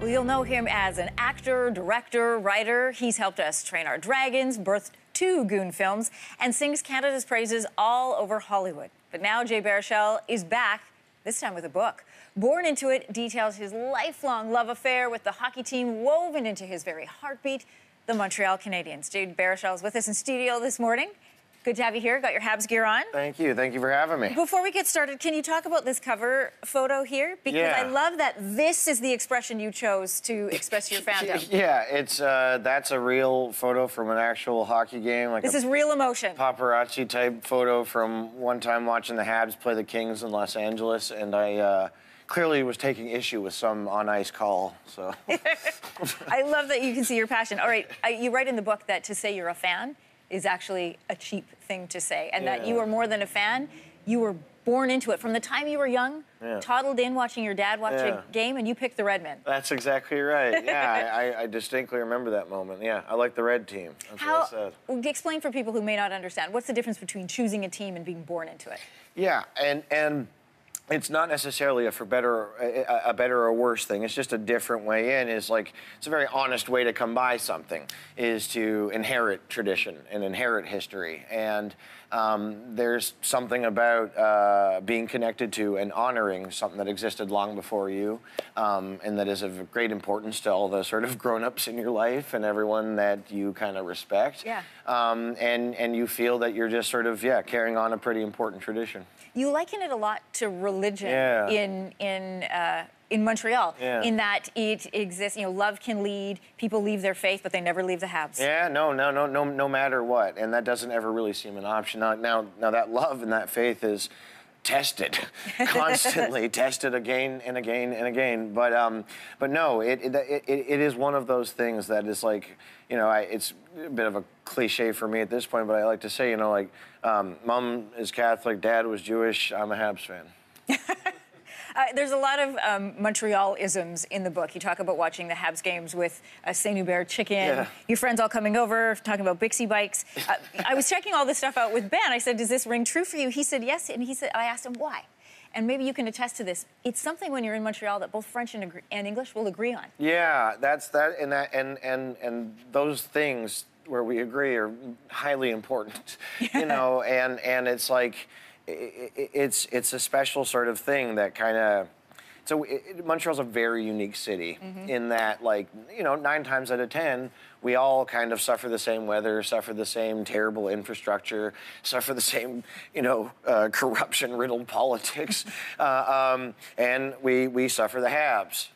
Well, you'll know him as an actor, director, writer. He's helped us train our dragons, birthed 2 Goon films, and sings Canada's praises all over Hollywood. But now Jay Baruchel is back, this time with a book. Born Into It details his lifelong love affair with the hockey team woven into his very heartbeat, the Montreal Canadiens. Jay Baruchel is with us in studio this morning. Good to have you here. Got your Habs gear on. Thank you. Thank you for having me. Before we get started, can you talk about this cover photo here? Because I love that this is the expression you chose to express your fandom. Yeah, it's that's a real photo from an actual hockey game. Like this is real emotion. Paparazzi type photo from one time watching the Habs play the Kings in Los Angeles, and I clearly was taking issue with some on-ice call. So I love that you can see your passion. All right, you write in the book that to say you're a fan is actually a cheap thing to say, and that you are more than a fan. You were born into it. From the time you were young, toddled in watching your dad watch a game, and you picked the red men. That's exactly right. Yeah, I distinctly remember that moment. Yeah, I like the red team. That's what I said. Explain for people who may not understand, what's the difference between choosing a team and being born into it? Yeah, and it's not necessarily a better or worse thing. It's just a different way in. It's like, it's a very honest way to come by something, is to inherit tradition and inherit history. And there's something about being connected to and honoring something that existed long before you, and that is of great importance to all the sort of grown-ups in your life and everyone that you kind of respect. Yeah. And you feel that you're just sort of, carrying on a pretty important tradition. You liken it a lot to religion in Montreal, in that it exists. You know, love can lead. People leave their faith, but they never leave the Habs. Yeah, no matter what, and that doesn't ever really seem an option. Now that love and that faith is tested constantly, tested again and again and again. But no, it is one of those things that is like, you know, it's a bit of a cliche for me at this point, but I like to say, you know, like, Mom is Catholic, Dad was Jewish, I'm a Habs fan. There's a lot of Montreal-isms in the book. You talk about watching the Habs games with a Saint-Hubert chicken, your friends all coming over, talking about Bixie bikes. I was checking all this stuff out with Ben. I said, does this ring true for you? He said yes, and I asked him why. And maybe you can attest to this. It's something when you're in Montreal that both French and English will agree on. Yeah, that's that, and those things where we agree are highly important, you know, and it's like, it's a special sort of thing that kind of, Montreal's a very unique city in that, like, you know, 9 times out of 10, we all kind of suffer the same weather, suffer the same terrible infrastructure, suffer the same, you know, corruption-riddled politics, and we suffer the Habs.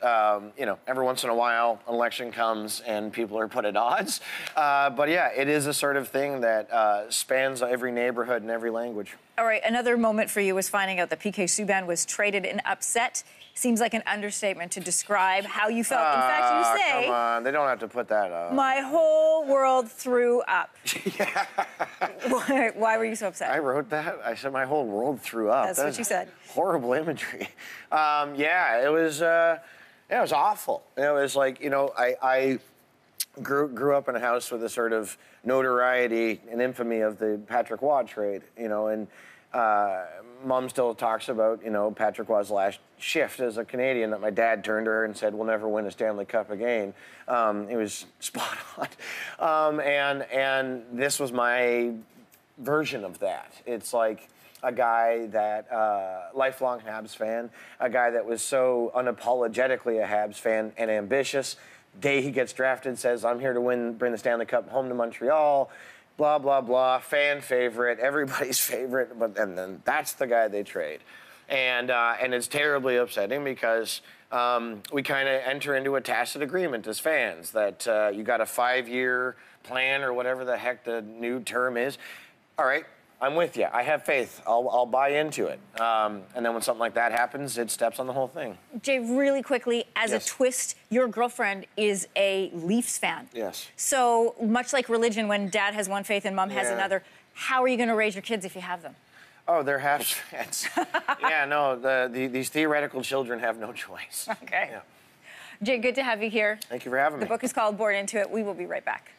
You know, every once in a while, an election comes and people are put at odds. But yeah, it is a sort of thing that spans every neighborhood and every language. All right, another moment for you was finding out that PK Subban was traded and upset. Seems like an understatement to describe how you felt. In fact, you say... Come on, they don't have to put that up. My whole world threw up. Yeah. Why were you so upset? I wrote that. I said my whole world threw up. That's what you said. Horrible imagery. Yeah, it was awful. It was like, you know, I grew up in a house with a sort of notoriety and infamy of the Patrick Waugh trade, you know, and Mom still talks about, you know, Patrick Waugh's last shift as a Canadian, that my dad turned to her and said, we'll never win a Stanley Cup again. It was spot on. And this was my version of that. It's like a guy that, lifelong Habs fan, a guy that was so unapologetically a Habs fan and ambitious. Day he gets drafted, says, I'm here to bring the Stanley Cup home to Montreal. Blah, blah, blah, fan favorite, everybody's favorite, and then that's the guy they trade. And it's terribly upsetting because we kind of enter into a tacit agreement as fans that you got a 5-year plan or whatever the heck the new term is. All right, I'm with you. I have faith. I'll buy into it. And then when something like that happens, it steps on the whole thing. Jay, really quickly, as a twist, your girlfriend is a Leafs fan. Yes. So much like religion, when dad has one faith and mom has another, how are you going to raise your kids if you have them? Oh, they're Habs fans. Yeah, no, these theoretical children have no choice. Okay. Yeah. Jay, good to have you here. Thank you for having me. The book is called Born Into It. We will be right back.